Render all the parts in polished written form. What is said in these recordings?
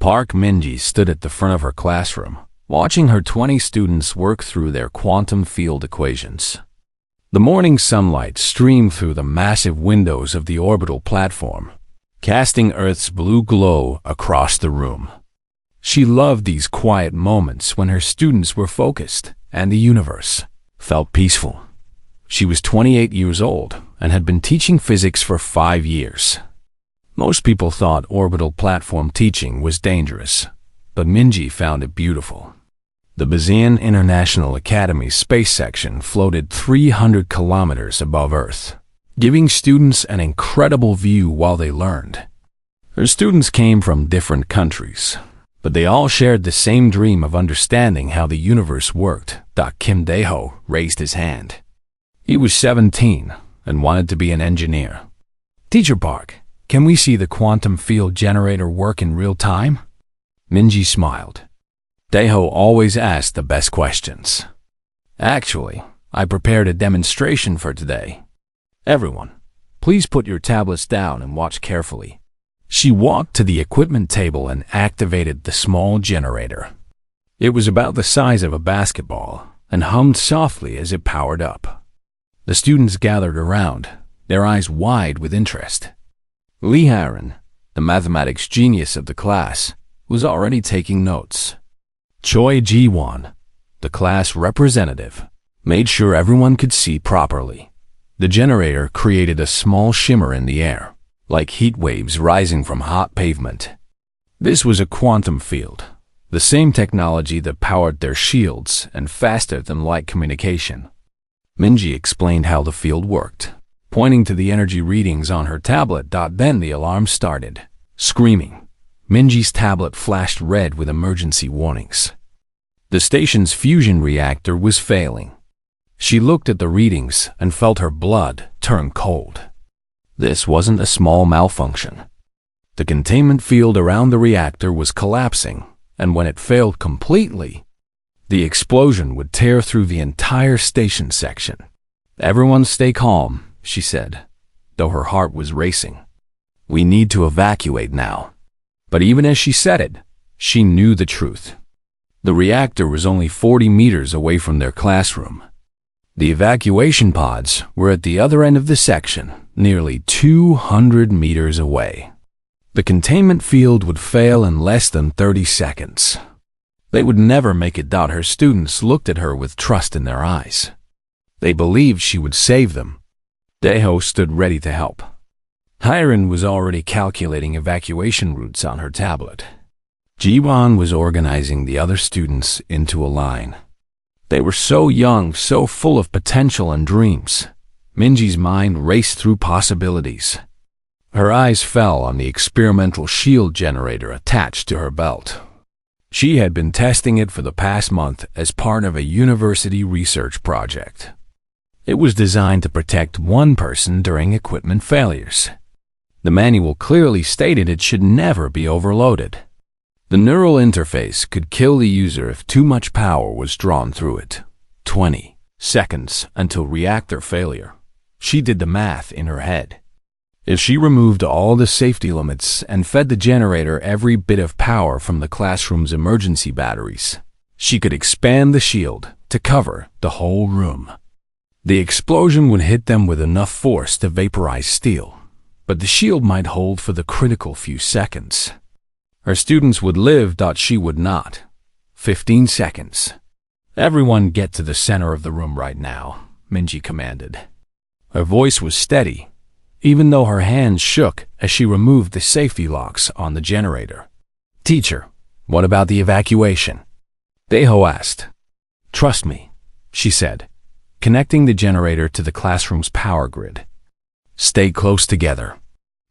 Park Minji stood at the front of her classroom, watching her 20 students work through their quantum field equations. The morning sunlight streamed through the massive windows of the orbital platform, casting Earth's blue glow across the room. She loved these quiet moments when her students were focused and the universe felt peaceful. She was 28 years old and had been teaching physics for 5 years. Most people thought orbital platform teaching was dangerous, but Minji found it beautiful. The Bazian International Academy's space section floated 300 kilometers above Earth, giving students an incredible view while they learned. Her students came from different countries, but they all shared the same dream of understanding how the universe worked. Kim Dae-ho raised his hand. He was 17 and wanted to be an engineer. "Teacher Park, can we see the quantum field generator work in real time?" Minji smiled. Dae-ho always asked the best questions. "Actually, I prepared a demonstration for today. Everyone, please put your tablets down and watch carefully." She walked to the equipment table and activated the small generator. It was about the size of a basketball and hummed softly as it powered up. The students gathered around, their eyes wide with interest. Lee Haran, the mathematics genius of the class, was already taking notes. Choi Ji-won, the class representative, made sure everyone could see properly. The generator created a small shimmer in the air, like heat waves rising from hot pavement. This was a quantum field, the same technology that powered their shields and faster-than-light communication. Minji explained how the field worked, pointing to the energy readings on her tablet. Then the alarm started. Screaming, Minji's tablet flashed red with emergency warnings. The station's fusion reactor was failing. She looked at the readings and felt her blood turn cold. This wasn't a small malfunction. The containment field around the reactor was collapsing, and when it failed completely, the explosion would tear through the entire station section. "Everyone stay calm," she said, though her heart was racing. "We need to evacuate now." But even as she said it, she knew the truth. The reactor was only 40 meters away from their classroom. The evacuation pods were at the other end of the section, nearly 200 meters away. The containment field would fail in less than 30 seconds. They would never make it. Her students looked at her with trust in their eyes. They believed she would save them. Dae-ho stood ready to help. Hiren was already calculating evacuation routes on her tablet. Ji-won was organizing the other students into a line. They were so young, so full of potential and dreams. Minji's mind raced through possibilities. Her eyes fell on the experimental shield generator attached to her belt. She had been testing it for the past month as part of a university research project. It was designed to protect one person during equipment failures. The manual clearly stated it should never be overloaded. The neural interface could kill the user if too much power was drawn through it. 20 seconds until reactor failure. She did the math in her head. If she removed all the safety limits and fed the generator every bit of power from the classroom's emergency batteries, she could expand the shield to cover the whole room. The explosion would hit them with enough force to vaporize steel, but the shield might hold for the critical few seconds. Her students would live. She would not. 15 seconds. "Everyone get to the center of the room right now," Minji commanded. Her voice was steady, even though her hands shook as she removed the safety locks on the generator. "Teacher, what about the evacuation?" Dae-ho asked. "Trust me," she said, connecting the generator to the classroom's power grid. "Stay close together."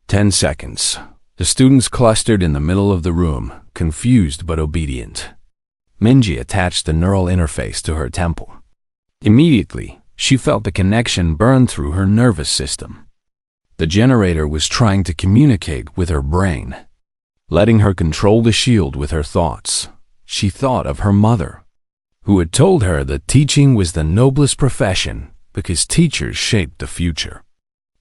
10 seconds. The students clustered in the middle of the room, confused but obedient. Minji attached the neural interface to her temple. Immediately, she felt the connection burn through her nervous system. The generator was trying to communicate with her brain, letting her control the shield with her thoughts. She thought of her mother, who had told her that teaching was the noblest profession because teachers shaped the future.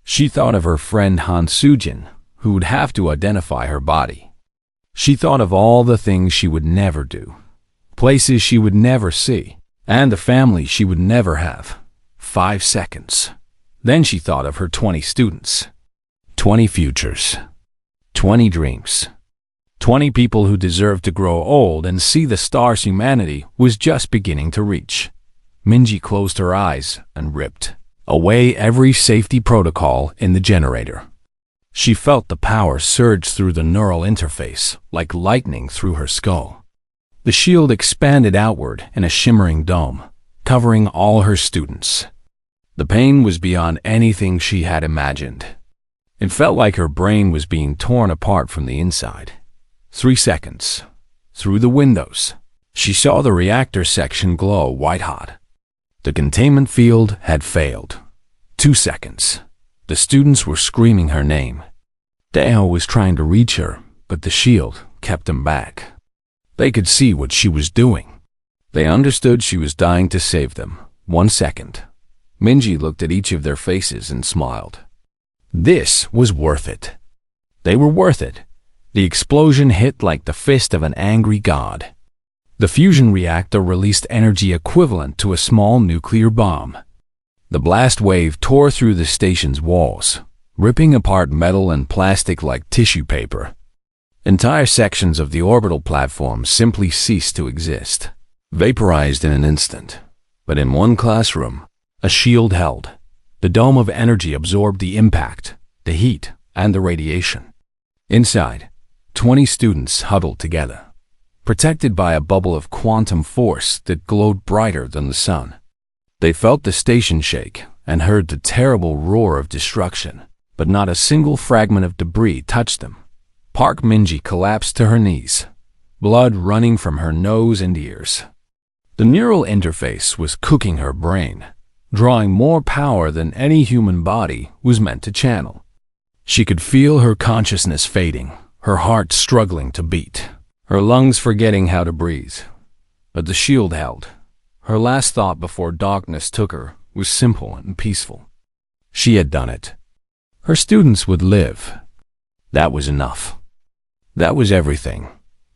She thought of her friend Han Sujin, who would have to identify her body. She thought of all the things she would never do, places she would never see, and a family she would never have. 5 seconds. Then she thought of her 20 students. 20 futures. 20 dreams. 20 people who deserved to grow old and see the stars humanity was just beginning to reach. Minji closed her eyes and ripped away every safety protocol in the generator. She felt the power surge through the neural interface like lightning through her skull. The shield expanded outward in a shimmering dome, covering all her students. The pain was beyond anything she had imagined. It felt like her brain was being torn apart from the inside. 3 seconds. Through the windows, she saw the reactor section glow white-hot. The containment field had failed. 2 seconds. The students were screaming her name. Deo was trying to reach her, but the shield kept them back. They could see what she was doing. They understood she was dying to save them. 1 second. Minji looked at each of their faces and smiled. This was worth it. They were worth it. The explosion hit like the fist of an angry god. The fusion reactor released energy equivalent to a small nuclear bomb. The blast wave tore through the station's walls, ripping apart metal and plastic like tissue paper. Entire sections of the orbital platform simply ceased to exist, vaporized in an instant. But in one classroom, a shield held. The dome of energy absorbed the impact, the heat, and the radiation. Inside, 20 students huddled together, protected by a bubble of quantum force that glowed brighter than the sun. They felt the station shake and heard the terrible roar of destruction, but not a single fragment of debris touched them. Park Minji collapsed to her knees, blood running from her nose and ears. The neural interface was cooking her brain, drawing more power than any human body was meant to channel. She could feel her consciousness fading, her heart struggling to beat, her lungs forgetting how to breathe. But the shield held. Her last thought before darkness took her was simple and peaceful. She had done it. Her students would live. That was enough. That was everything.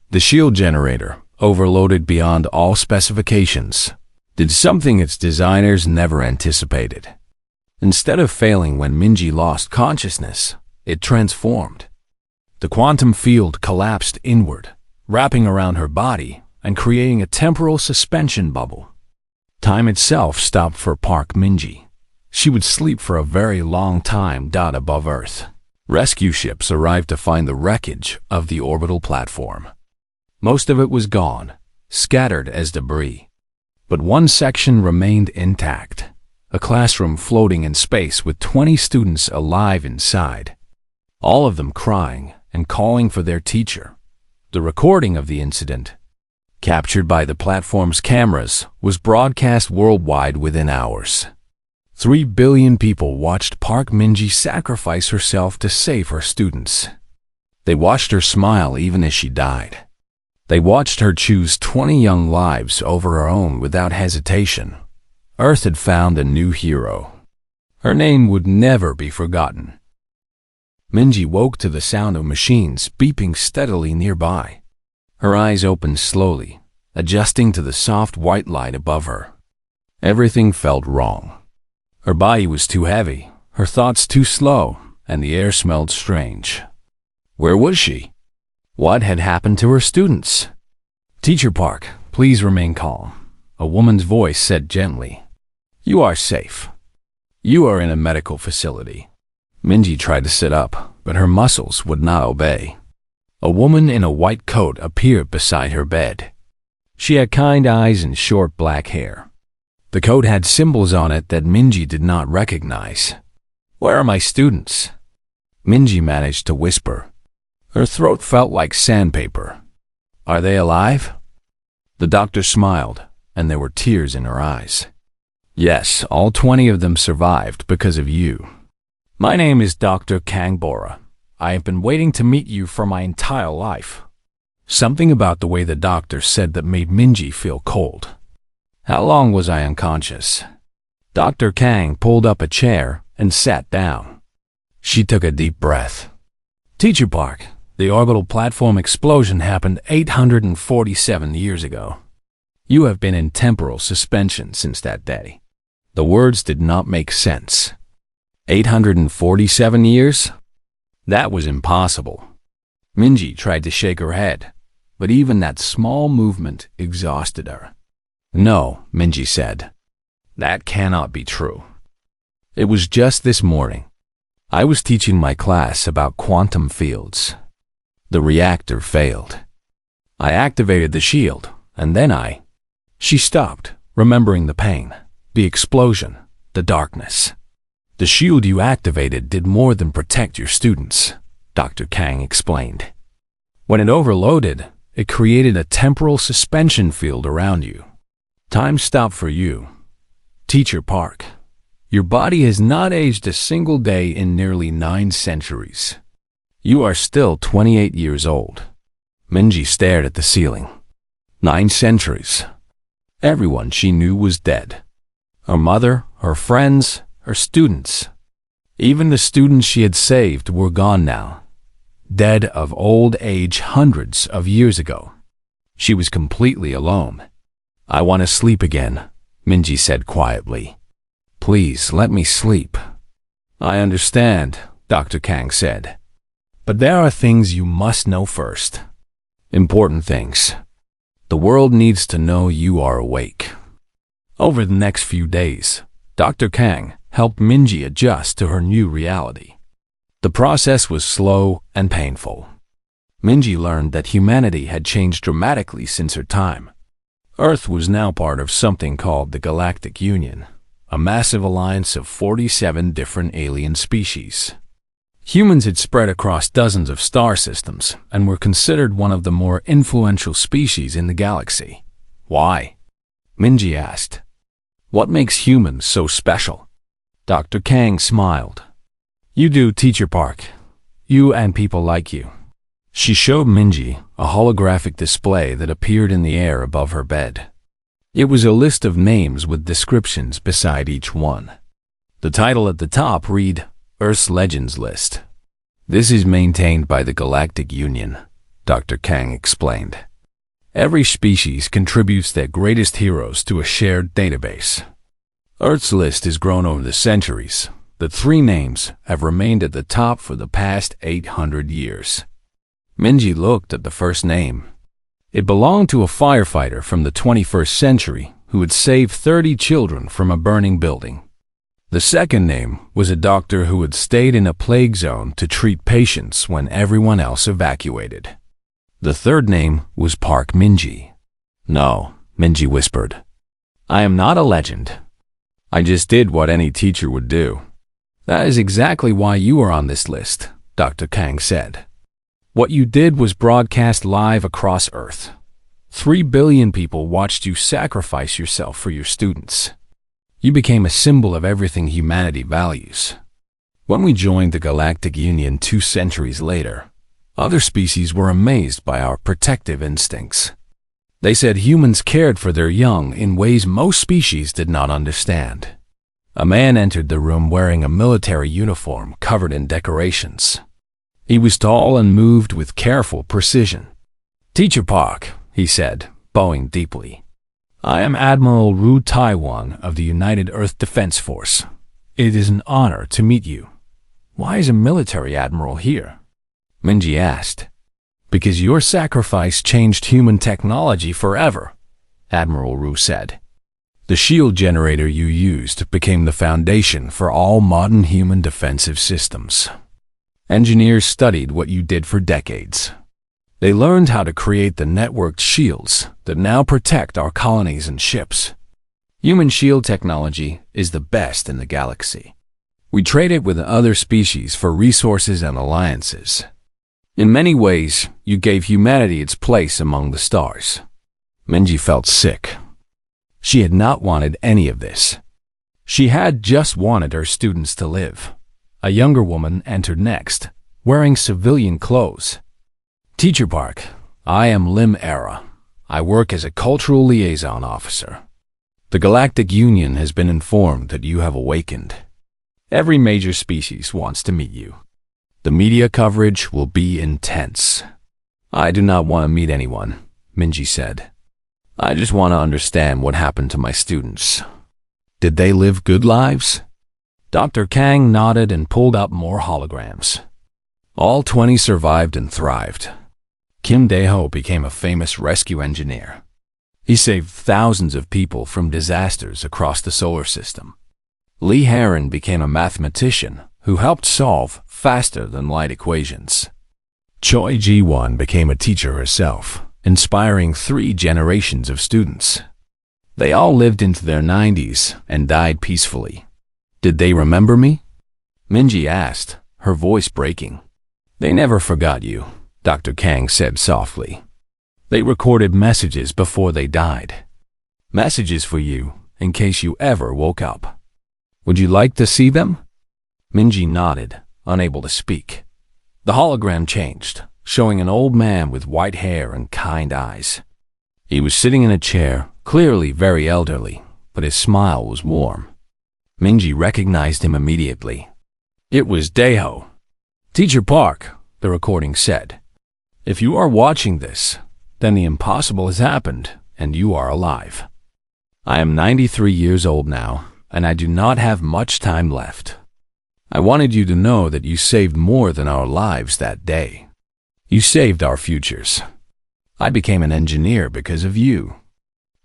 The shield generator, overloaded beyond all specifications, did something its designers never anticipated. Instead of failing when Minji lost consciousness, it transformed. The quantum field collapsed inward, wrapping around her body and creating a temporal suspension bubble. Time itself stopped for Park Minji. She would sleep for a very long time above Earth. Rescue ships arrived to find the wreckage of the orbital platform. Most of it was gone, scattered as debris. But one section remained intact, a classroom floating in space with 20 students alive inside, all of them crying and calling for their teacher. The recording of the incident, captured by the platform's cameras, was broadcast worldwide within hours. 3 billion people watched Park Minji sacrifice herself to save her students. They watched her smile even as she died. They watched her choose 20 young lives over her own without hesitation. Earth had found a new hero. Her name would never be forgotten. Minji woke to the sound of machines beeping steadily nearby. Her eyes opened slowly, adjusting to the soft white light above her. Everything felt wrong. Her body was too heavy, her thoughts too slow, and the air smelled strange. Where was she? What had happened to her students? "Teacher Park, please remain calm," a woman's voice said gently. "You are safe. You are in a medical facility." Minji tried to sit up, but her muscles would not obey. A woman in a white coat appeared beside her bed. She had kind eyes and short black hair. The coat had symbols on it that Minji did not recognize. "Where are my students?" Minji managed to whisper. Her throat felt like sandpaper. "Are they alive?" The doctor smiled, and there were tears in her eyes. "Yes, all 20 of them survived because of you. My name is Dr. Kangbora. I have been waiting to meet you for my entire life." Something about the way the doctor said that made Minji feel cold. "How long was I unconscious?" Dr. Kang pulled up a chair and sat down. She took a deep breath. "Teacher Park, The orbital platform explosion happened 847 years ago. You have been in temporal suspension since that day." The words did not make sense. 847 years? That was impossible. Minji tried to shake her head, but even that small movement exhausted her. "No," Minji said. "That cannot be true. It was just this morning. I was teaching my class about quantum fields. The reactor failed. I activated the shield, and then She stopped, remembering the pain, the explosion, the darkness. "The shield you activated did more than protect your students," Dr. Kang explained. "When it overloaded, it created a temporal suspension field around you. Time stopped for you. Teacher Park, your body has not aged a single day in nearly 9 centuries. You are still 28 years old." Minji stared at the ceiling. 9 centuries. Everyone she knew was dead. Her mother, her friends, her students. Even the students she had saved were gone now. Dead of old age hundreds of years ago. She was completely alone. "I want to sleep again," Minji said quietly. "Please let me sleep." "I understand," Dr. Kang said. "But there are things you must know first. Important things. The world needs to know you are awake." Over the next few days, Dr. Kang helped Minji adjust to her new reality. The process was slow and painful. Minji learned that humanity had changed dramatically since her time. Earth was now part of something called the Galactic Union, a massive alliance of 47 different alien species. Humans had spread across dozens of star systems and were considered one of the more influential species in the galaxy. "Why?" Minji asked. "What makes humans so special?" Dr. Kang smiled. "You do, Teacher Park. You and people like you." She showed Minji a holographic display that appeared in the air above her bed. It was a list of names with descriptions beside each one. The title at the top read, "Earth's Legends List." "This is maintained by the Galactic Union," Dr. Kang explained. "Every species contributes their greatest heroes to a shared database. Earth's list has grown over the centuries. The 3 names have remained at the top for the past 800 years. Minji looked at the first name. It belonged to a firefighter from the 21st century who had saved 30 children from a burning building. The second name was a doctor who had stayed in a plague zone to treat patients when everyone else evacuated. The third name was Park Minji. "No," Minji whispered. "I am not a legend. I just did what any teacher would do." "That is exactly why you are on this list," Dr. Kang said. "What you did was broadcast live across Earth. 3 billion people watched you sacrifice yourself for your students. You became a symbol of everything humanity values. When we joined the Galactic Union 2 centuries later, other species were amazed by our protective instincts. They said humans cared for their young in ways most species did not understand." A man entered the room wearing a military uniform covered in decorations. He was tall and moved with careful precision. "Teacher Park," he said, bowing deeply. "I am Admiral Ru Taiwan of the United Earth Defense Force. It is an honor to meet you." "Why is a military admiral here?" Minji asked. "Because your sacrifice changed human technology forever," Admiral Ru said. "The shield generator you used became the foundation for all modern human defensive systems. Engineers studied what you did for decades. They learned how to create the networked shields that now protect our colonies and ships. Human shield technology is the best in the galaxy. We trade it with other species for resources and alliances. In many ways, you gave humanity its place among the stars." Minji felt sick. She had not wanted any of this. She had just wanted her students to live. A younger woman entered next, wearing civilian clothes. "Teacher Park, I am Lim Era. I work as a cultural liaison officer. The Galactic Union has been informed that you have awakened. Every major species wants to meet you. The media coverage will be intense. I do not want to meet anyone, Minji said. I just want to understand what happened to my students. Did they live good lives? Dr. Kang nodded and pulled out more holograms. All 20 survived and thrived. Kim Dae-ho became a famous rescue engineer. He saved thousands of people from disasters across the solar system. Lee Heron became a mathematician who helped solve faster-than-light equations. Choi Ji-won became a teacher herself, inspiring 3 generations of students. They all lived into their 90s and died peacefully. Did they remember me? Minji asked, her voice breaking. They never forgot you, Dr. Kang said softly. They recorded messages before they died. Messages for you, in case you ever woke up. Would you like to see them? Minji nodded, unable to speak. The hologram changed, showing an old man with white hair and kind eyes. He was sitting in a chair, clearly very elderly, but his smile was warm. Minji recognized him immediately. It was Dae-ho. Teacher Park, the recording said. If you are watching this, then the impossible has happened, and you are alive. I am 93 years old now, and I do not have much time left. I wanted you to know that you saved more than our lives that day. You saved our futures. I became an engineer because of you.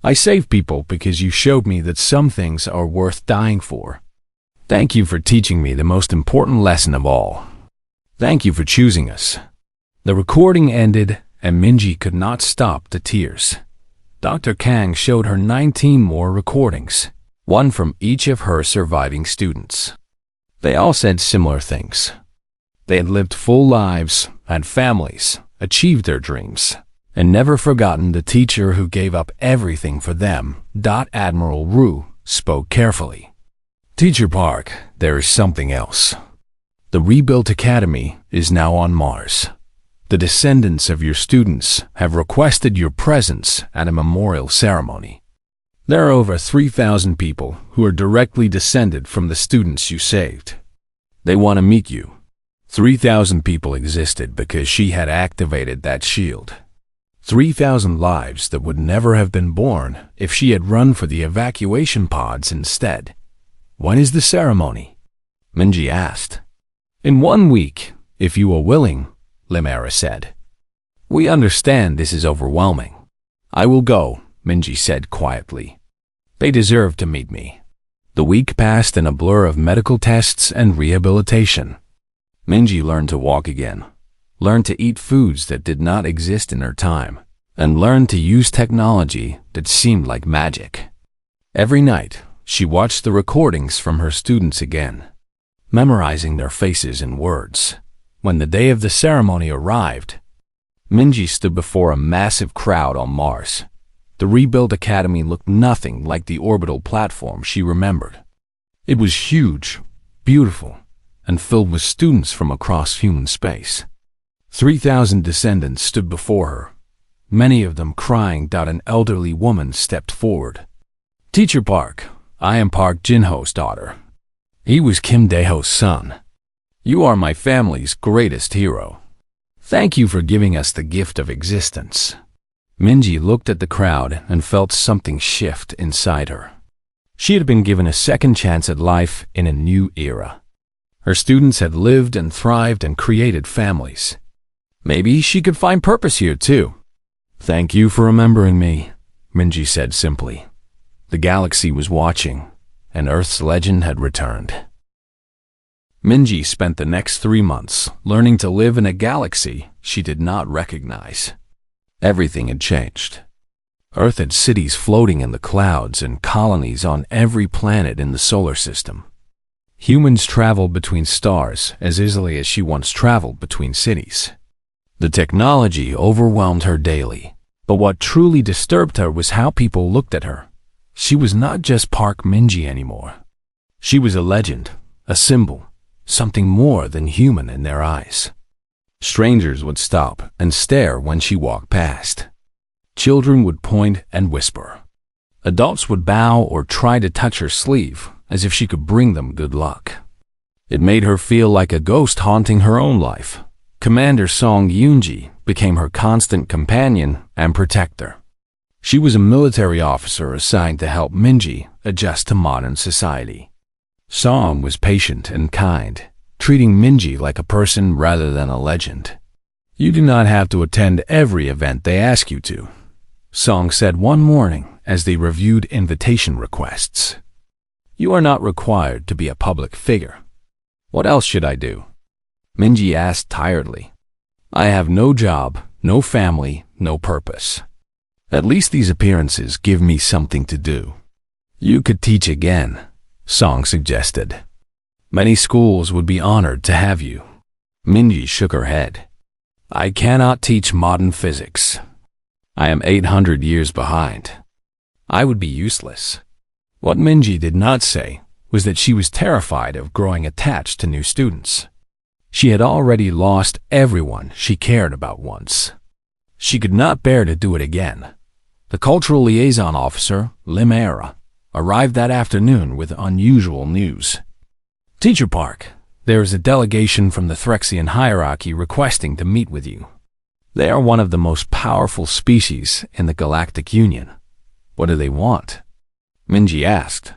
I saved people because you showed me that some things are worth dying for. Thank you for teaching me the most important lesson of all. Thank you for choosing us. The recording ended, and Minji could not stop the tears. Dr. Kang showed her 19 more recordings, one from each of her surviving students. They all said similar things. They had lived full lives, had families, achieved their dreams, and never forgotten the teacher who gave up everything for them. Admiral Ru spoke carefully. Teacher Park, there is something else. The rebuilt academy is now on Mars. The descendants of your students have requested your presence at a memorial ceremony. There are over 3,000 people who are directly descended from the students you saved. They want to meet you. 3,000 people existed because she had activated that shield. 3,000 lives that would never have been born if she had run for the evacuation pods instead. When is the ceremony? Minji asked. In 1 week, if you are willing, Limera said. We understand this is overwhelming. I will go, Minji said quietly. They deserve to meet me. The week passed in a blur of medical tests and rehabilitation. Minji learned to walk again, learned to eat foods that did not exist in her time, and learned to use technology that seemed like magic. Every night, she watched the recordings from her students again, memorizing their faces and words. When the day of the ceremony arrived, Minji stood before a massive crowd on Mars. The rebuilt academy looked nothing like the orbital platform she remembered. It was huge, beautiful, and filled with students from across human space. 3,000 descendants stood before her, many of them crying. An elderly woman stepped forward. Teacher Park, I am Park Jin-ho's daughter. He was Kim Dae-ho's son. You are my family's greatest hero. Thank you for giving us the gift of existence. Minji looked at the crowd and felt something shift inside her. She had been given a second chance at life in a new era. Her students had lived and thrived and created families. Maybe she could find purpose here too. Thank you for remembering me, Minji said simply. The galaxy was watching, and Earth's legend had returned. Minji spent the next 3 months learning to live in a galaxy she did not recognize. Everything had changed. Earth had cities floating in the clouds and colonies on every planet in the solar system. Humans traveled between stars as easily as she once traveled between cities. The technology overwhelmed her daily, but what truly disturbed her was how people looked at her. She was not just Park Minji anymore. She was a legend, a symbol, something more than human in their eyes. Strangers would stop and stare when she walked past. Children would point and whisper. Adults would bow or try to touch her sleeve as if she could bring them good luck. It made her feel like a ghost haunting her own life. Commander Song Yoonji became her constant companion and protector. She was a military officer assigned to help Minji adjust to modern society. Song was patient and kind, treating Minji like a person rather than a legend. "You do not have to attend every event they ask you to," Song said one morning as they reviewed invitation requests. "You are not required to be a public figure." "What else should I do?" Minji asked tiredly. "I have no job, no family, no purpose. At least these appearances give me something to do." "You could teach again," Song suggested. "Many schools would be honored to have you." Minji shook her head. "I cannot teach modern physics. I am 800 years behind. I would be useless." What Minji did not say was that she was terrified of growing attached to new students. She had already lost everyone she cared about once. She could not bear to do it again. The cultural liaison officer, Lim Era, arrived that afternoon with unusual news. "Teacher Park, there is a delegation from the Threxian hierarchy requesting to meet with you. They are one of the most powerful species in the Galactic Union." "What do they want?" Minji asked.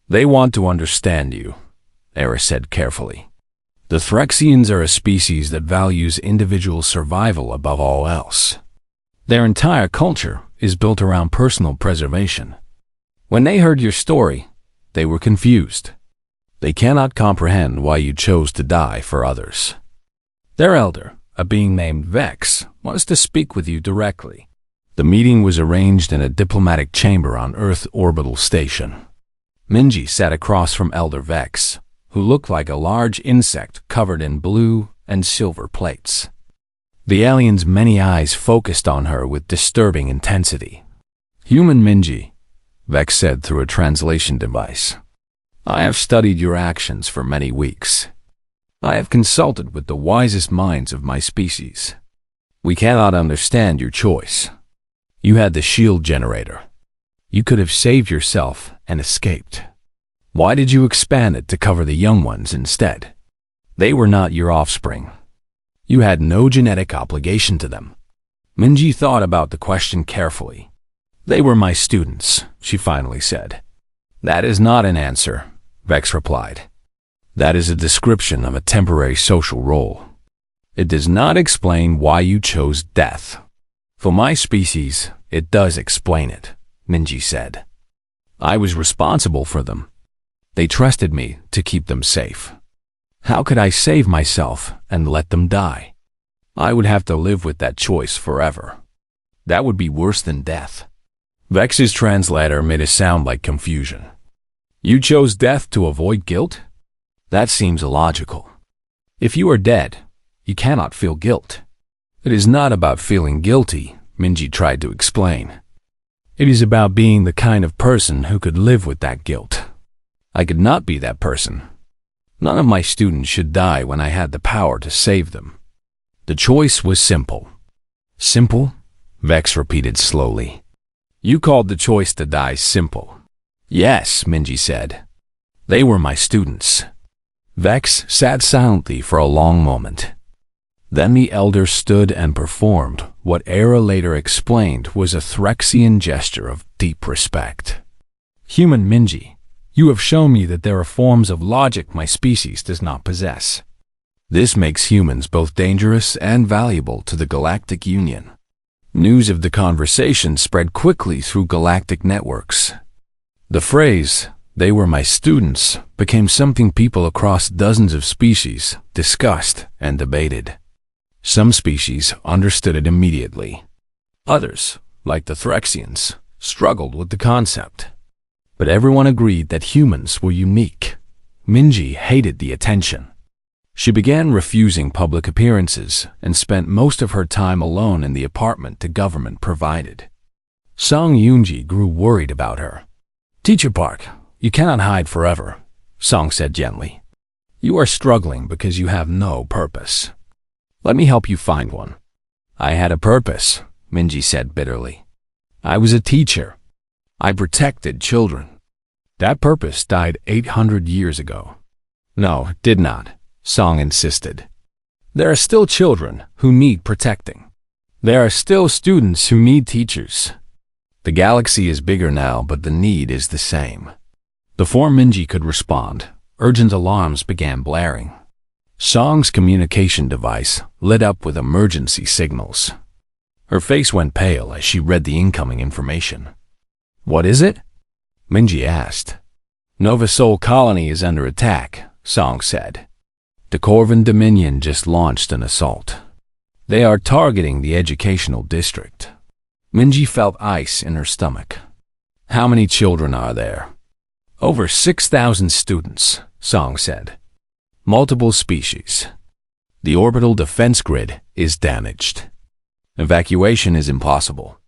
"They want to understand you," Era said carefully. "The Threxians are a species that values individual survival above all else. Their entire culture is built around personal preservation. When they heard your story, they were confused. They cannot comprehend why you chose to die for others. Their elder, a being named Vex, wants to speak with you directly." The meeting was arranged in a diplomatic chamber on Earth Orbital Station. Minji sat across from Elder Vex, who looked like a large insect covered in blue and silver plates. The alien's many eyes focused on her with disturbing intensity. "Human Minji," Vex said through a translation device. "I have studied your actions for many weeks. I have consulted with the wisest minds of my species. We cannot understand your choice. You had the shield generator. You could have saved yourself and escaped. Why did you expand it to cover the young ones instead? They were not your offspring. You had no genetic obligation to them." Minji thought about the question carefully. "They were my students," she finally said. "That is not an answer," Vex replied. "That is a description of a temporary social role. It does not explain why you chose death." "For my species, it does explain it," Minji said. "I was responsible for them. They trusted me to keep them safe. How could I save myself and let them die? I would have to live with that choice forever. That would be worse than death." Vex's translator made a sound like confusion. "You chose death to avoid guilt? That seems illogical. If you are dead, you cannot feel guilt." "It is not about feeling guilty," Minji tried to explain. "It is about being the kind of person who could live with that guilt. I could not be that person. None of my students should die when I had the power to save them. The choice was simple." "Simple?" Vex repeated slowly. "You called the choice to die simple." "Yes," Minji said. "They were my students." Vex sat silently for a long moment. Then the elder stood and performed what Era later explained was a Threxian gesture of deep respect. "Human Minji, you have shown me that there are forms of logic my species does not possess. This makes humans both dangerous and valuable to the Galactic Union." News of the conversation spread quickly through galactic networks. The phrase, "they were my students," became something people across dozens of species discussed and debated. Some species understood it immediately. Others, like the Threxians, struggled with the concept. But everyone agreed that humans were unique. Minji hated the attention. She began refusing public appearances and spent most of her time alone in the apartment the government provided. Song Yoonji grew worried about her. "Teacher Park, you cannot hide forever," Song said gently. "You are struggling because you have no purpose. Let me help you find one." "I had a purpose," Minji said bitterly. "I was a teacher. I protected children. That purpose died 800 years ago. No, it did not, Song insisted. There are still children who need protecting. There are still students who need teachers. The galaxy is bigger now, but the need is the same. Before Minji could respond, urgent alarms began blaring. Song's communication device lit up with emergency signals. Her face went pale as she read the incoming information. What is it? Minji asked. Nova Sol Colony is under attack, Song said. The Corvan Dominion just launched an assault. They are targeting the educational district. Minji felt ice in her stomach. How many children are there? Over 6,000 students, Song said. Multiple species. The orbital defense grid is damaged. Evacuation is impossible.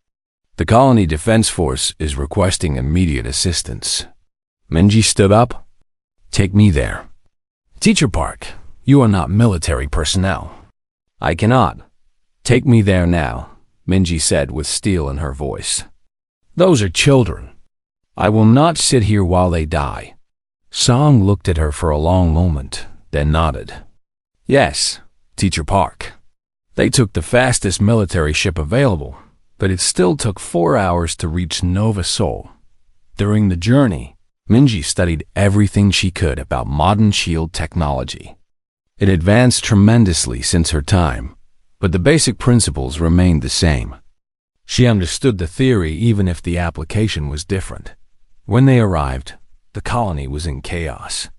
The colony defense force is requesting immediate assistance. Minji stood up. Take me there. Teacher Park, you are not military personnel. I cannot. Take me there now, Minji said with steel in her voice. Those are children. I will not sit here while they die. Song looked at her for a long moment, then nodded. Yes, Teacher Park. They took the fastest military ship available, but it still took 4 hours to reach Nova Sol. During the journey, Minji studied everything she could about modern shield technology. It advanced tremendously since her time, but the basic principles remained the same. She understood the theory even if the application was different. When they arrived, the colony was in chaos.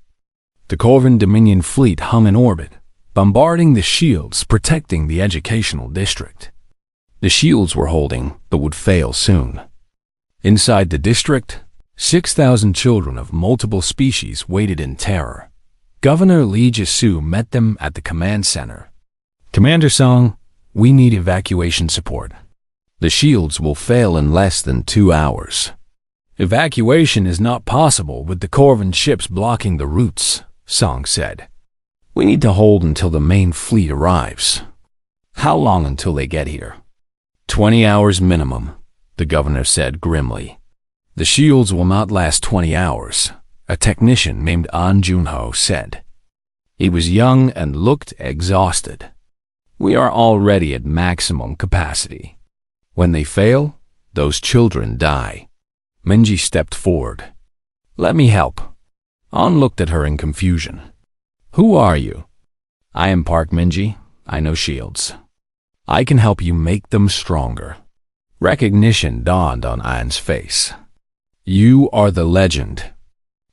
The Corvan Dominion fleet hung in orbit, bombarding the shields protecting the educational district. The shields were holding, but would fail soon. Inside the district, 6,000 children of multiple species waited in terror. Governor Lee Jisu met them at the command center. Commander Song, we need evacuation support. The shields will fail in less than 2 hours. Evacuation is not possible with the Corvan ships blocking the routes, Song said. We need to hold until the main fleet arrives. How long until they get here? 20 hours minimum, the governor said grimly. The shields will not last 20 hours, a technician named An Junho said. He was young and looked exhausted. We are already at maximum capacity. When they fail, those children die. Minji stepped forward. Let me help. An looked at her in confusion. Who are you? I am Park Minji. I know shields. I can help you make them stronger. Recognition dawned on An's face. You are the legend.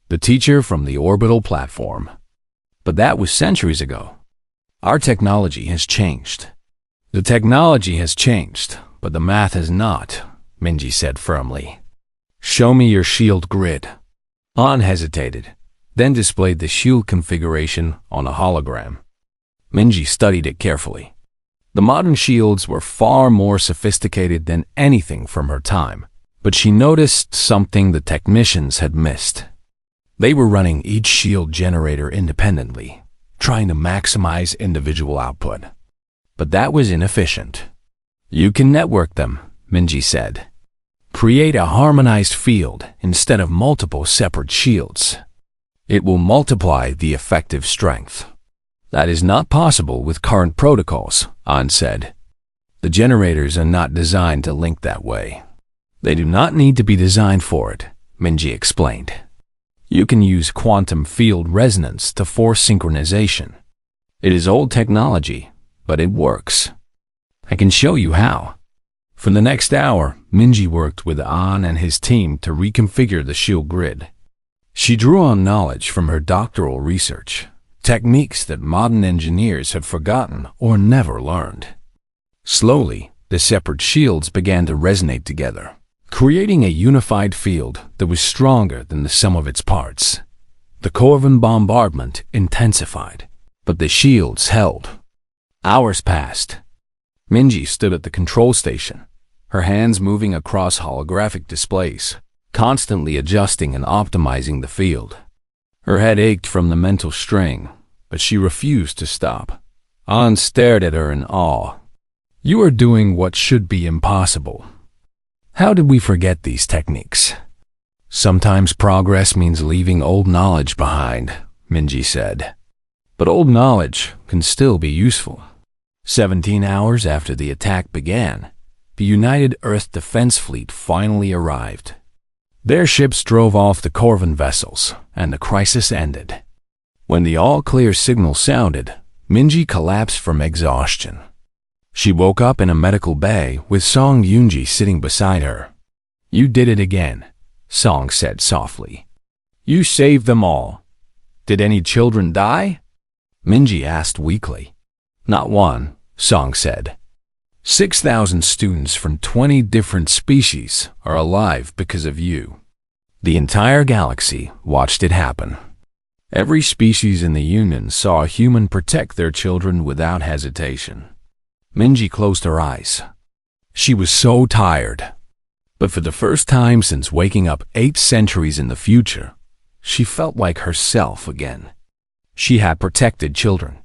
The teacher from the orbital platform. But that was centuries ago. Our technology has changed. The technology has changed, but the math has not, Minji said firmly. Show me your shield grid. An hesitated, then displayed the shield configuration on a hologram. Minji studied it carefully. The modern shields were far more sophisticated than anything from her time, but she noticed something the technicians had missed. They were running each shield generator independently, trying to maximize individual output. But that was inefficient. You can network them, Minji said. Create a harmonized field instead of multiple separate shields. It will multiply the effective strength. That is not possible with current protocols, An said. The generators are not designed to link that way. They do not need to be designed for it, Minji explained. You can use quantum field resonance to force synchronization. It is old technology, but it works. I can show you how. For the next hour, Minji worked with An and his team to reconfigure the shield grid. She drew on knowledge from her doctoral research, techniques that modern engineers had forgotten or never learned. Slowly, the separate shields began to resonate together, creating a unified field that was stronger than the sum of its parts. The Corvan bombardment intensified, but the shields held. Hours passed. Minji stood at the control station, her hands moving across holographic displays, constantly adjusting and optimizing the field. Her head ached from the mental strain, but she refused to stop. An stared at her in awe. You are doing what should be impossible. How did we forget these techniques? Sometimes progress means leaving old knowledge behind, Minji said. But old knowledge can still be useful. 17 hours after the attack began, the United Earth Defense Fleet finally arrived. Their ships drove off the Corvan vessels, and the crisis ended. When the all-clear signal sounded, Minji collapsed from exhaustion. She woke up in a medical bay with Song Yoonji sitting beside her. "You did it again," Song said softly. "You saved them all. Did any children die?" Minji asked weakly. "Not one," Song said. 6,000 students from 20 different species are alive because of you. The entire galaxy watched it happen. Every species in the Union saw a human protect their children without hesitation. Minji closed her eyes. She was so tired. But for the first time since waking up 8 centuries in the future, she felt like herself again. She had protected children.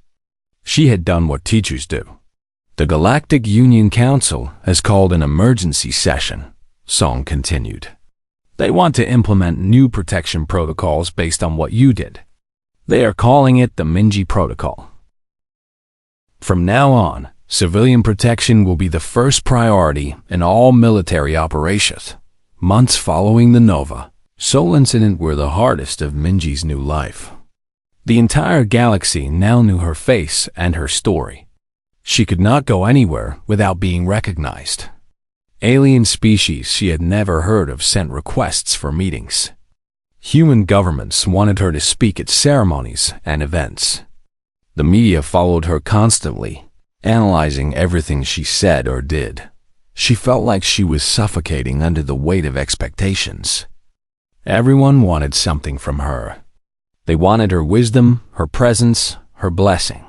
She had done what teachers do. "The Galactic Union Council has called an emergency session," Song continued. "They want to implement new protection protocols based on what you did. They are calling it the Minji Protocol. From now on, civilian protection will be the first priority in all military operations." Months following the Nova Sol incident were the hardest of Minji's new life. The entire galaxy now knew her face and her story. She could not go anywhere without being recognized. Alien species she had never heard of sent requests for meetings. Human governments wanted her to speak at ceremonies and events. The media followed her constantly, analyzing everything she said or did. She felt like she was suffocating under the weight of expectations. Everyone wanted something from her. They wanted her wisdom, her presence, her blessing.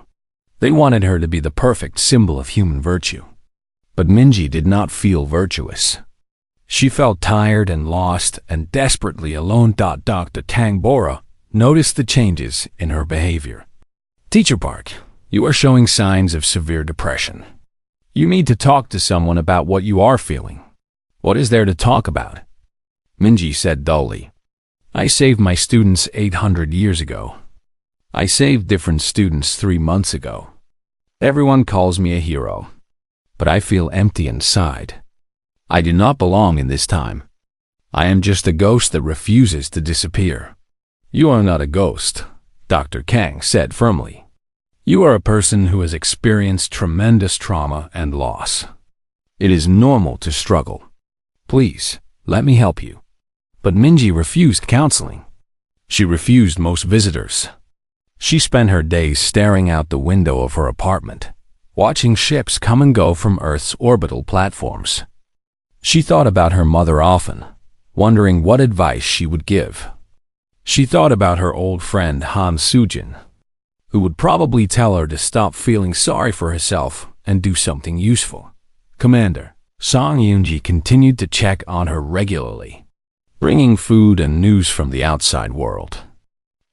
They wanted her to be the perfect symbol of human virtue. But Minji did not feel virtuous. She felt tired and lost and desperately alone. Dr. Tang Bora noticed the changes in her behavior. "Teacher Park, you are showing signs of severe depression. You need to talk to someone about what you are feeling." "What is there to talk about?" Minji said dully. "I saved my students 800 years ago. I saved different students 3 months ago. Everyone calls me a hero. But I feel empty inside. I do not belong in this time. I am just a ghost that refuses to disappear." "You are not a ghost," Dr. Kang said firmly. "You are a person who has experienced tremendous trauma and loss. It is normal to struggle. Please, let me help you." But Minji refused counseling. She refused most visitors. She spent her days staring out the window of her apartment, watching ships come and go from Earth's orbital platforms. She thought about her mother often, wondering what advice she would give. She thought about her old friend Han Sujin, who would probably tell her to stop feeling sorry for herself and do something useful. Commander Song Yoonji continued to check on her regularly, bringing food and news from the outside world.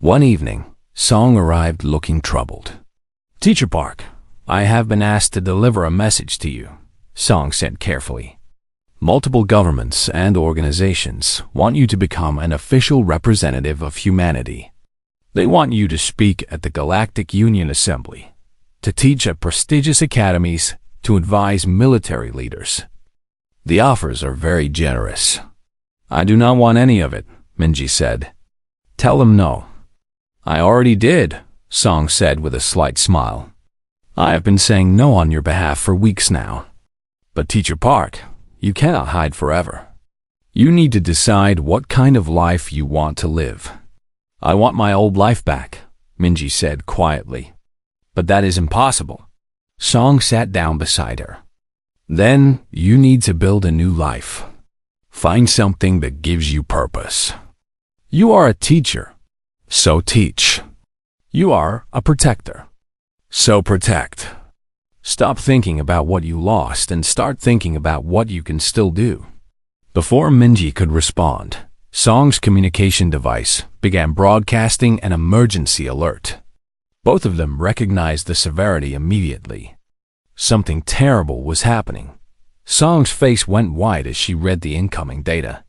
One evening, Song arrived looking troubled. "Teacher Park, I have been asked to deliver a message to you," Song said carefully. "Multiple governments and organizations want you to become an official representative of humanity. They want you to speak at the Galactic Union Assembly, to teach at prestigious academies, to advise military leaders. The offers are very generous." "I do not want any of it," Minji said. "Tell them no." "I already did," Song said with a slight smile. "I have been saying no on your behalf for weeks now. But Teacher Park, you cannot hide forever. You need to decide what kind of life you want to live." "I want my old life back," Minji said quietly. "But that is impossible." Song sat down beside her. "Then you need to build a new life. Find something that gives you purpose. You are a teacher, so teach. You are a protector, so protect. Stop thinking about what you lost and start thinking about what you can still do." Before Minji could respond, Song's communication device began broadcasting an emergency alert. Both of them recognized the severity immediately. Something terrible was happening. Song's face went white as she read the incoming data.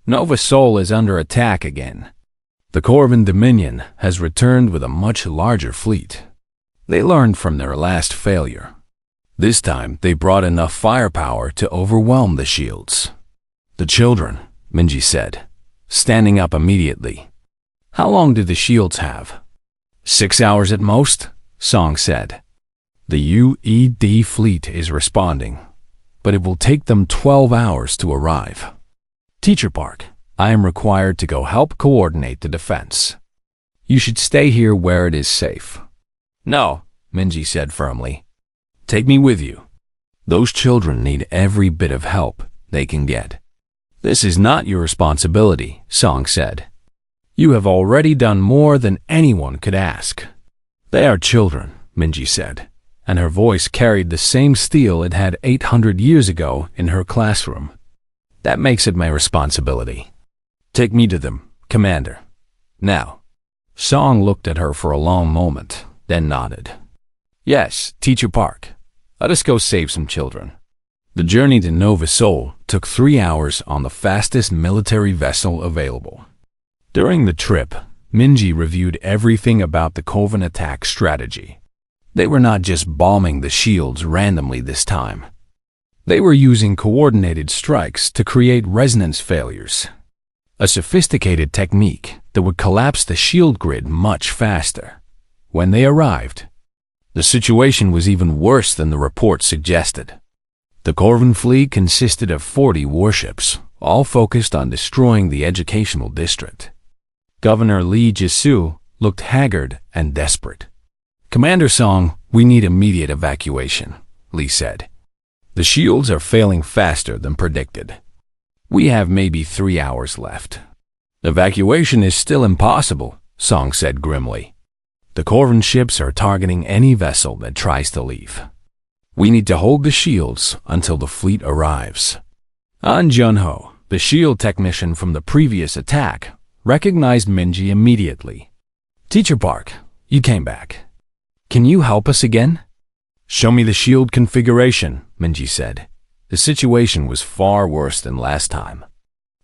"Nova Sol is under attack again. The Corvin Dominion has returned with a much larger fleet. They learned from their last failure. This time, they brought enough firepower to overwhelm the shields. The children, Minji said, standing up immediately. How long do the shields have? 6 hours at most, Song said. The UED fleet is responding, but it will take them 12 hours to arrive. Teacher Park, I am required to go help coordinate the defense. You should stay here where it is safe. No, Minji said firmly. Take me with you. Those children need every bit of help they can get. This is not your responsibility, Song said. You have already done more than anyone could ask. They are children, Minji said, and her voice carried the same steel it had 800 years ago in her classroom. That makes it my responsibility. Take me to them, Commander. Now. Song looked at her for a long moment, then nodded. Yes, Teacher Park. Let us go save some children. The journey to Nova Sol took 3 hours on the fastest military vessel available. During the trip, Minji reviewed everything about the Coven attack strategy. They were not just bombing the shields randomly this time. They were using coordinated strikes to create resonance failures, a sophisticated technique that would collapse the shield grid much faster. When they arrived, the situation was even worse than the report suggested. The Corvin fleet consisted of 40 warships, all focused on destroying the educational district. Governor Lee Jisoo looked haggard and desperate. Commander Song, we need immediate evacuation, Lee said. The shields are failing faster than predicted. We have maybe 3 hours left. Evacuation is still impossible, Song said grimly. The Corvin ships are targeting any vessel that tries to leave. We need to hold the shields until the fleet arrives. An Junho, the shield technician from the previous attack, recognized Minji immediately. Teacher Park, you came back. Can you help us again? Show me the shield configuration, Minji said. The situation was far worse than last time.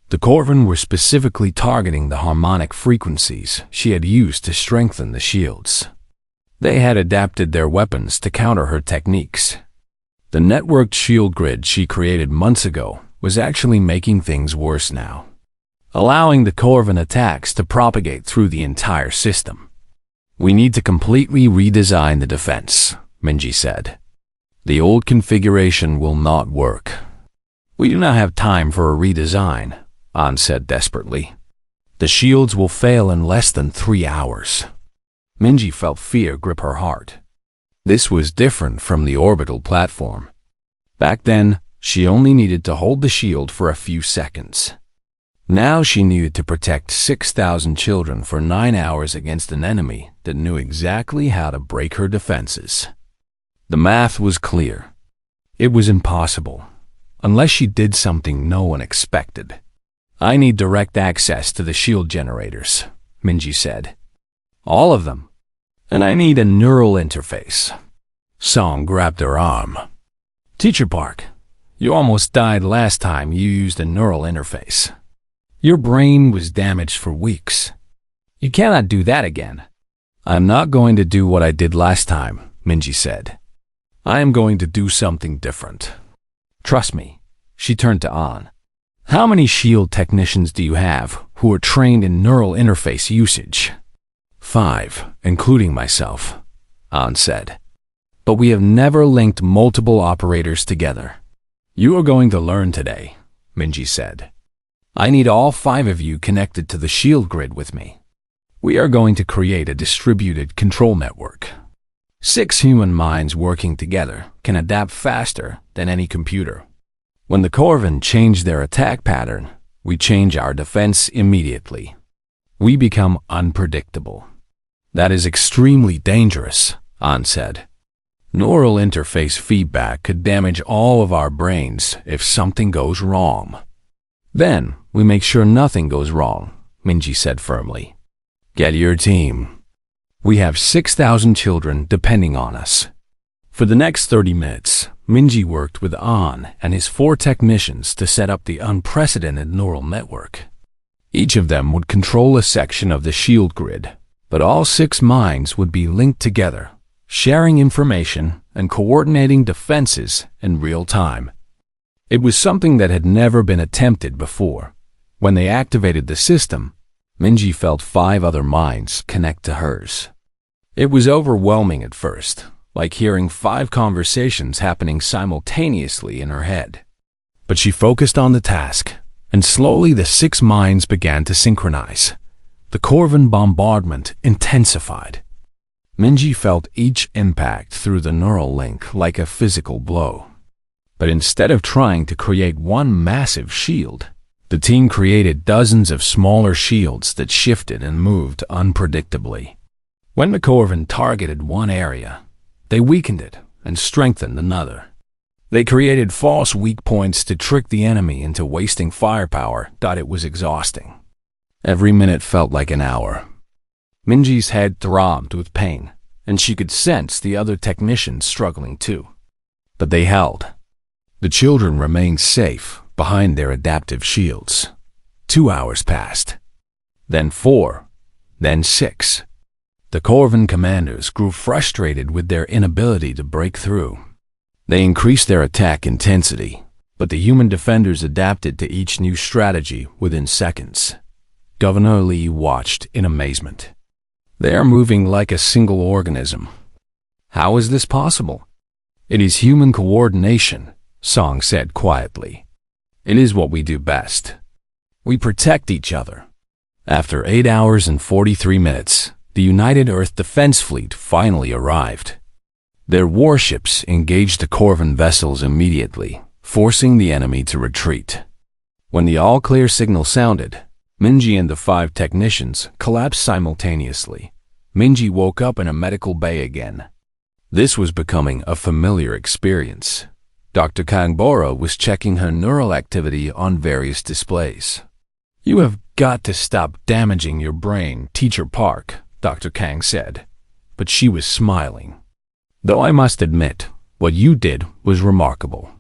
The Corvin were specifically targeting the harmonic frequencies she had used to strengthen the shields. They had adapted their weapons to counter her techniques. The networked shield grid she created months ago was actually making things worse now, allowing the Corvin attacks to propagate through the entire system. We need to completely redesign the defense, Minji said. The old configuration will not work. We do not have time for a redesign, An said desperately. The shields will fail in less than 3 hours. Minji felt fear grip her heart. This was different from the orbital platform. Back then, she only needed to hold the shield for a few seconds. Now she needed to protect 6,000 children for 9 hours against an enemy that knew exactly how to break her defenses. The math was clear. It was impossible, unless she did something no one expected. I need direct access to the shield generators, Minji said. All of them. And I need a neural interface. Song grabbed her arm. Teacher Park, you almost died last time you used a neural interface. Your brain was damaged for weeks. You cannot do that again. I'm not going to do what I did last time, Minji said. I am going to do something different. Trust me. She turned to An. How many shield technicians do you have who are trained in neural interface usage? 5, including myself, An said. But we have never linked multiple operators together. You are going to learn today, Minji said. I need all 5 of you connected to the shield grid with me. We are going to create a distributed control network. 6 human minds working together can adapt faster than any computer. When the Corvin change their attack pattern, we change our defense immediately. We become unpredictable. That is extremely dangerous, An said. Neural interface feedback could damage all of our brains if something goes wrong. Then we make sure nothing goes wrong, Minji said firmly. Get your team. We have 6,000 children depending on us. For the next 30 minutes, Minji worked with An and his 4 technicians to set up the unprecedented neural network. Each of them would control a section of the shield grid, but all 6 minds would be linked together, sharing information and coordinating defenses in real time. It was something that had never been attempted before. When they activated the system, Minji felt 5 other minds connect to hers. It was overwhelming at first, like hearing 5 conversations happening simultaneously in her head. But she focused on the task, and slowly the 6 minds began to synchronize. The Corvin bombardment intensified. Minji felt each impact through the neural link like a physical blow. But instead of trying to create one massive shield, the team created dozens of smaller shields that shifted and moved unpredictably. When the Corvin targeted one area, they weakened it and strengthened another. They created false weak points to trick the enemy into wasting firepower. It was exhausting. Every minute felt like an hour. Minji's head throbbed with pain, and she could sense the other technicians struggling too. But they held. The children remained safe behind their adaptive shields. 2 hours passed. Then 4. Then 6. The Corvin commanders grew frustrated with their inability to break through. They increased their attack intensity, but the human defenders adapted to each new strategy within seconds. Governor Lee watched in amazement. They are moving like a single organism. How is this possible? It is human coordination, Song said quietly. It is what we do best. We protect each other. After 8 hours and 43 minutes, the United Earth Defense Fleet finally arrived. Their warships engaged the Corvin vessels immediately, forcing the enemy to retreat. When the all-clear signal sounded, Minji and the 5 technicians collapsed simultaneously. Minji woke up in a medical bay again. This was becoming a familiar experience. Dr. Kangboro was checking her neural activity on various displays. "You have got to stop damaging your brain, Teacher Park," Dr. Kang said, but she was smiling. "Though I must admit, what you did was remarkable.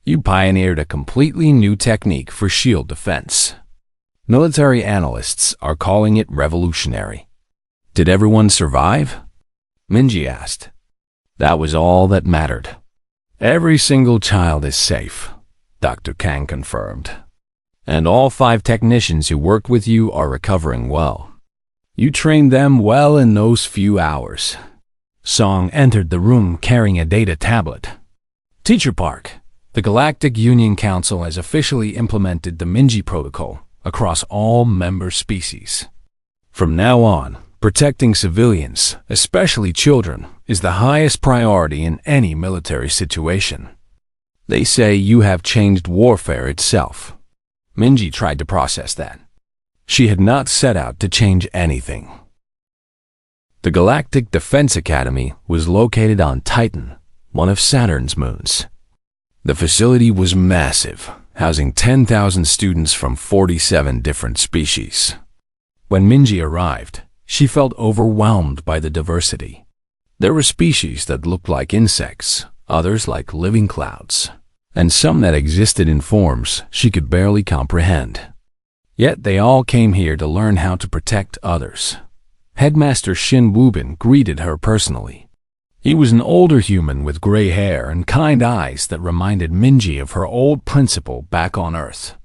You pioneered a completely new technique for shield defense. Military analysts are calling it revolutionary." "Did everyone survive?" Minji asked. "That was all that mattered. Every single child is safe," Dr. Kang confirmed. "And all 5 technicians who worked with you are recovering well. You trained them well in those few hours." Song entered the room carrying a data tablet. "Teacher Park, the Galactic Union Council has officially implemented the Minji Protocol across all member species. From now on, protecting civilians, especially children, is the highest priority in any military situation. They say you have changed warfare itself." Minji tried to process that. She had not set out to change anything. The Galactic Defense Academy was located on Titan, one of Saturn's moons. The facility was massive, housing 10,000 students from 47 different species. When Minji arrived, she felt overwhelmed by the diversity. There were species that looked like insects, others like living clouds, and some that existed in forms she could barely comprehend. Yet they all came here to learn how to protect others. Headmaster Shin Wubin greeted her personally. He was an older human with gray hair and kind eyes that reminded Minji of her old principal back on Earth.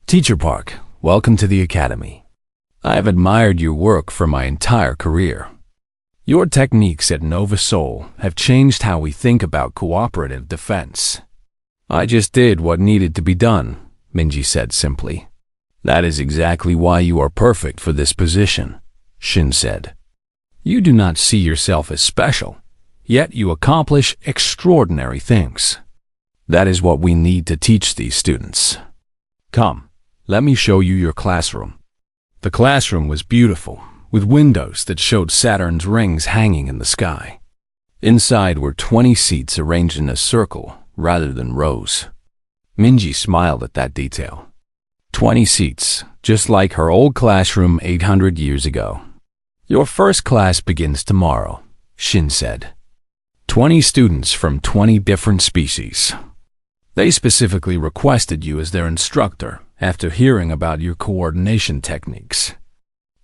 "Teacher Park, welcome to the Academy. I have admired your work for my entire career. Your techniques at Nova Sol have changed how we think about cooperative defense." "I just did what needed to be done," Minji said simply. "That is exactly why you are perfect for this position," Shin said. "You do not see yourself as special, yet you accomplish extraordinary things. That is what we need to teach these students. Come, let me show you your classroom." The classroom was beautiful, with windows that showed Saturn's rings hanging in the sky. Inside were 20 seats arranged in a circle rather than rows. Minji smiled at that detail. 20 seats, just like her old classroom 800 years ago. "Your first class begins tomorrow," Shin said. 20 students from 20 different species. They specifically requested you as their instructor after hearing about your coordination techniques.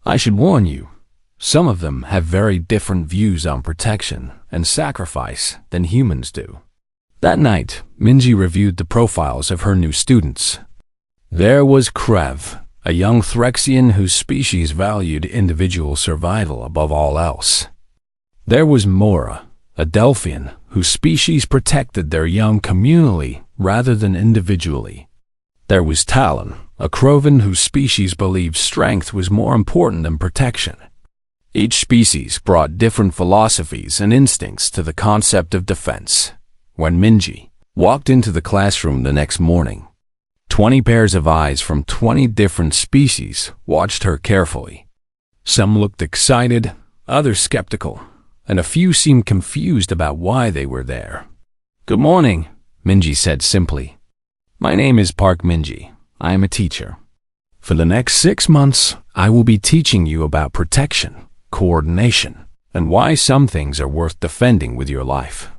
I should warn you, some of them have very different views on protection and sacrifice than humans do. That night, Minji reviewed the profiles of her new students. There was Krev, a young Threxian whose species valued individual survival above all else. There was Mora, a Delphian whose species protected their young communally rather than individually. There was Talon, a Krovan whose species believed strength was more important than protection. Each species brought different philosophies and instincts to the concept of defense. When Minji walked into the classroom the next morning, 20 pairs of eyes from 20 different species watched her carefully. Some looked excited, others skeptical, and a few seemed confused about why they were there. "Good morning," Minji said simply. "My name is Park Minji. I am a teacher. For the next 6 months, I will be teaching you about protection, coordination, and why some things are worth defending with your life.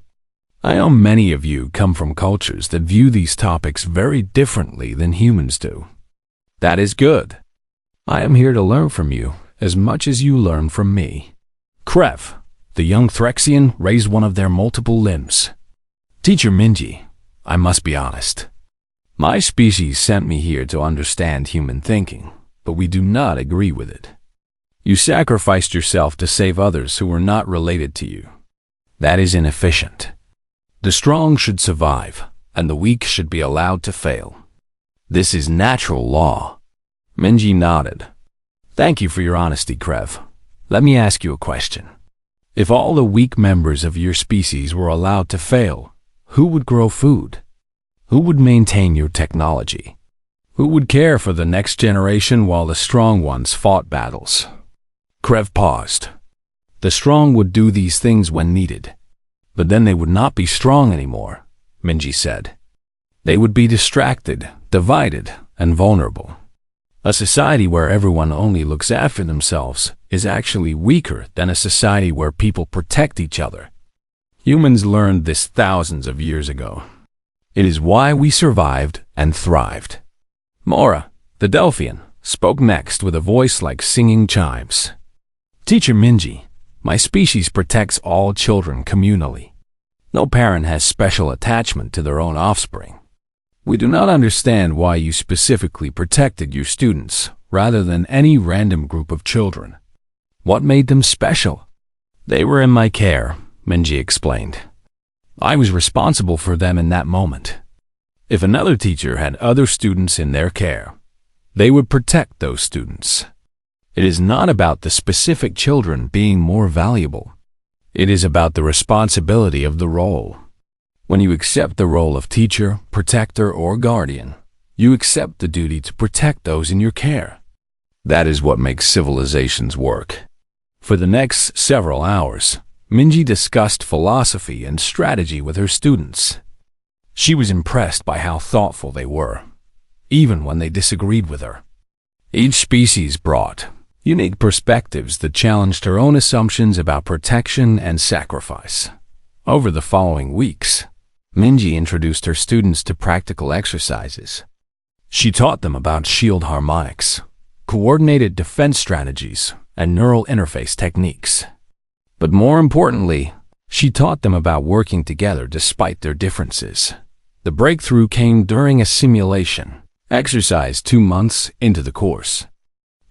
I know many of you come from cultures that view these topics very differently than humans do. That is good. I am here to learn from you as much as you learn from me." Krev, the young Threxian, raised one of their multiple limbs. "Teacher Minji, I must be honest. My species sent me here to understand human thinking, but we do not agree with it. You sacrificed yourself to save others who were not related to you. That is inefficient. The strong should survive, and the weak should be allowed to fail. This is natural law." Minji nodded. "Thank you for your honesty, Krev. Let me ask you a question. If all the weak members of your species were allowed to fail, who would grow food? Who would maintain your technology? Who would care for the next generation while the strong ones fought battles?" Krev paused. "The strong would do these things when needed. But then they would not be strong anymore," Minji said. "They would be distracted, divided, and vulnerable. A society where everyone only looks after themselves is actually weaker than a society where people protect each other. Humans learned this thousands of years ago. It is why we survived and thrived." Mora, the Delphian, spoke next with a voice like singing chimes. "Teacher Minji, my species protects all children communally. No parent has special attachment to their own offspring. We do not understand why you specifically protected your students rather than any random group of children. What made them special?" "They were in my care," Minji explained. "I was responsible for them in that moment. If another teacher had other students in their care, they would protect those students. It is not about the specific children being more valuable. It is about the responsibility of the role. When you accept the role of teacher, protector, or guardian, you accept the duty to protect those in your care. That is what makes civilizations work." For the next several hours, Minji discussed philosophy and strategy with her students. She was impressed by how thoughtful they were, even when they disagreed with her. Each species brought unique perspectives that challenged her own assumptions about protection and sacrifice. Over the following weeks, Minji introduced her students to practical exercises. She taught them about shield harmonics, coordinated defense strategies, and neural interface techniques. But more importantly, she taught them about working together despite their differences. The breakthrough came during a simulation exercise 2 months into the course.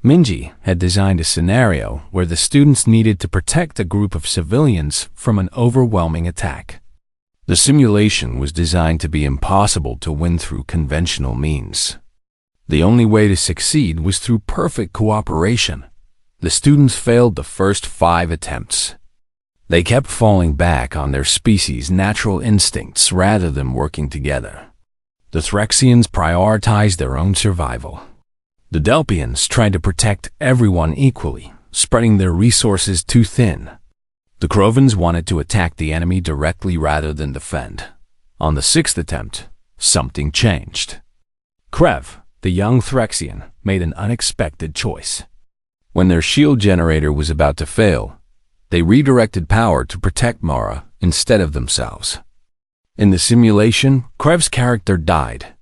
Minji had designed a scenario where the students needed to protect a group of civilians from an overwhelming attack. The simulation was designed to be impossible to win through conventional means. The only way to succeed was through perfect cooperation. The students failed the first 5 attempts. They kept falling back on their species' natural instincts rather than working together. The Threxians prioritized their own survival. The Delpians tried to protect everyone equally, spreading their resources too thin. The Krovans wanted to attack the enemy directly rather than defend. On the 6th attempt, something changed. Krev, the young Threxian, made an unexpected choice. When their shield generator was about to fail, they redirected power to protect Mara instead of themselves. In the simulation, Krev's character died.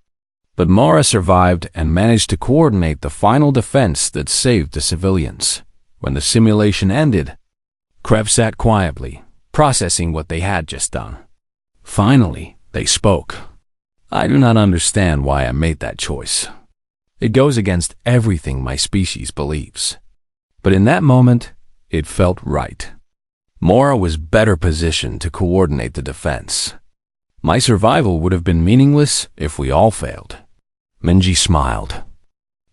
But Mara survived and managed to coordinate the final defense that saved the civilians. When the simulation ended, Krev sat quietly, processing what they had just done. Finally, they spoke. I do not understand why I made that choice. It goes against everything my species believes. But in that moment, it felt right. Mora was better positioned to coordinate the defense. My survival would have been meaningless if we all failed. Minji smiled.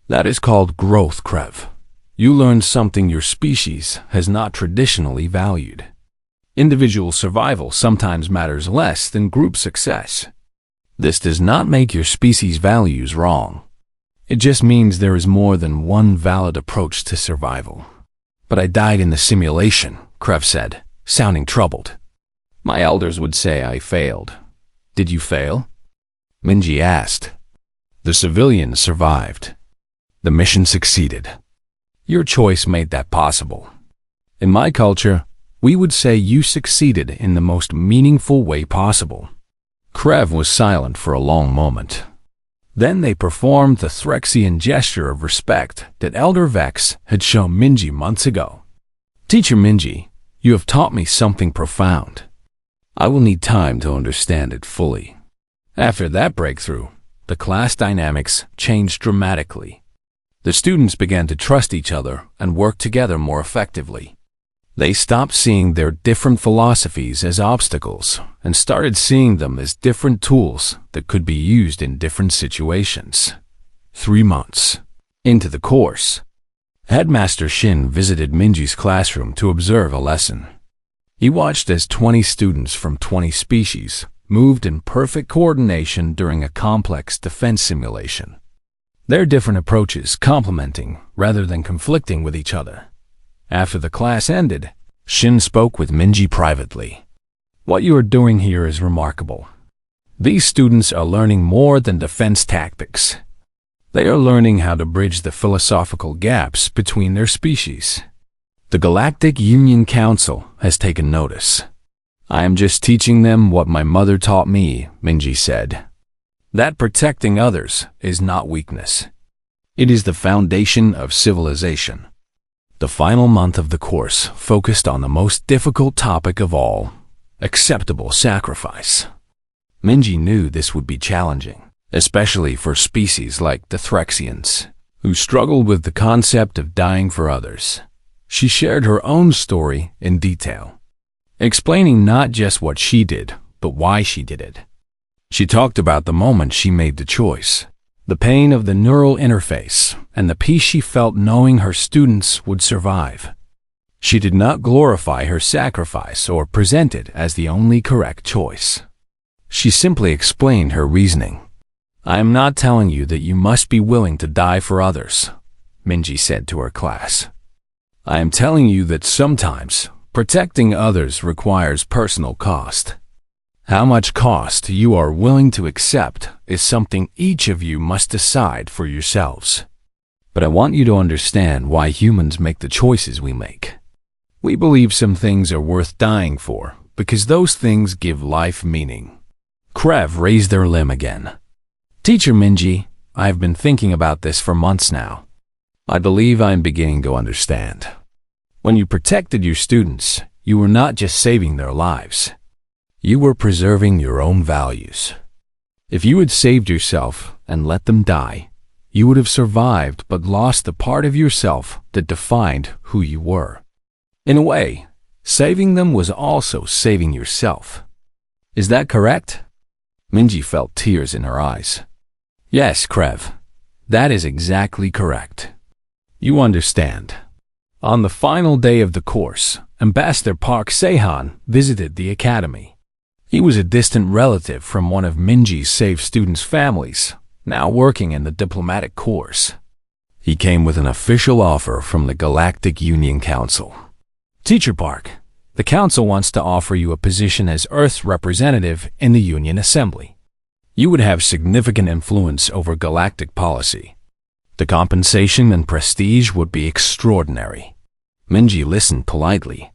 That is called growth, Krev. You learned something your species has not traditionally valued. Individual survival sometimes matters less than group success. This does not make your species' values wrong. It just means there is more than one valid approach to survival. But I died in the simulation, Krev said, sounding troubled. My elders would say I failed. Did you fail? Minji asked. The civilians survived. The mission succeeded. Your choice made that possible. In my culture, we would say you succeeded in the most meaningful way possible. Krev was silent for a long moment. Then they performed the Threxian gesture of respect that Elder Vex had shown Minji months ago. Teacher Minji, you have taught me something profound. I will need time to understand it fully. After that breakthrough, the class dynamics changed dramatically. The students began to trust each other and work together more effectively. They stopped seeing their different philosophies as obstacles and started seeing them as different tools that could be used in different situations. 3 months into the course, Headmaster Shin visited Minji's classroom to observe a lesson. He watched as 20 students from 20 species moved in perfect coordination during a complex defense simulation. Their different approaches complementing rather than conflicting with each other. After the class ended, Shin spoke with Minji privately. What you are doing here is remarkable. These students are learning more than defense tactics. They are learning how to bridge the philosophical gaps between their species. The Galactic Union Council has taken notice. I am just teaching them what my mother taught me, Minji said. That protecting others is not weakness. It is the foundation of civilization. The final month of the course focused on the most difficult topic of all, acceptable sacrifice. Minji knew this would be challenging, especially for species like the Threxians, who struggled with the concept of dying for others. She shared her own story in detail, explaining not just what she did, but why she did it. She talked about the moment she made the choice, the pain of the neural interface, and the peace she felt knowing her students would survive. She did not glorify her sacrifice or present it as the only correct choice. She simply explained her reasoning. I am not telling you that you must be willing to die for others, Minji said to her class. I am telling you that sometimes protecting others requires personal cost. How much cost you are willing to accept is something each of you must decide for yourselves. But I want you to understand why humans make the choices we make. We believe some things are worth dying for because those things give life meaning. Krev raised their limb again. Teacher Minji, I have been thinking about this for months now. I believe I am beginning to understand. When you protected your students, you were not just saving their lives. You were preserving your own values. If you had saved yourself and let them die, you would have survived but lost the part of yourself that defined who you were. In a way, saving them was also saving yourself. Is that correct? Minji felt tears in her eyes. Yes, Krev. That is exactly correct. You understand. On the final day of the course, Ambassador Park Sehan visited the academy. He was a distant relative from one of Minji's saved students' families, now working in the diplomatic corps. He came with an official offer from the Galactic Union Council. Teacher Park, the Council wants to offer you a position as Earth's representative in the Union Assembly. You would have significant influence over galactic policy. The compensation and prestige would be extraordinary. Minji listened politely,